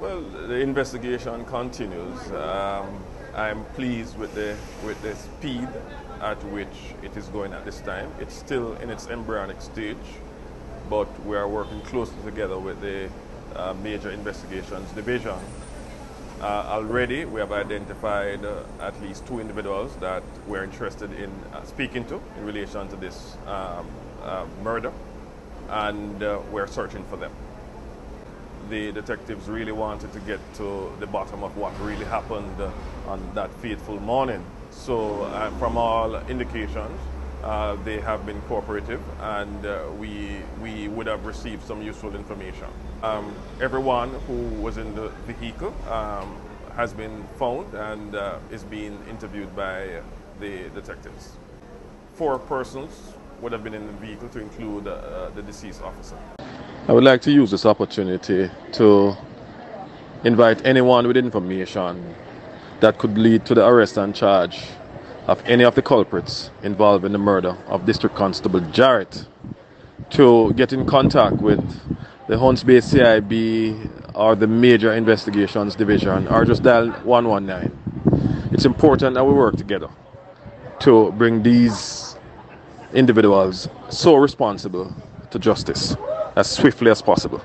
Well, the investigation continues. I'm pleased with the speed at which it is going at this time. It's still in its embryonic stage, but we are working closely together with the Major Investigations Division. Already, we have identified at least 2 individuals that we're interested in speaking to in relation to this murder, and we're searching for them. The detectives really wanted to get to the bottom of what really happened on that fateful morning. So from all indications, they have been cooperative, and we would have received some useful information. Everyone who was in the vehicle has been found and is being interviewed by the detectives. 4 persons would have been in the vehicle, to include the deceased officer. I would like to use this opportunity to invite anyone with information that could lead to the arrest and charge of any of the culprits involved in the murder of District Constable Jarrett to get in contact with the Hunts Bay CIB or the Major Investigations Division, or just dial 119. It's important that we work together to bring these individuals so responsible to justice as swiftly as possible.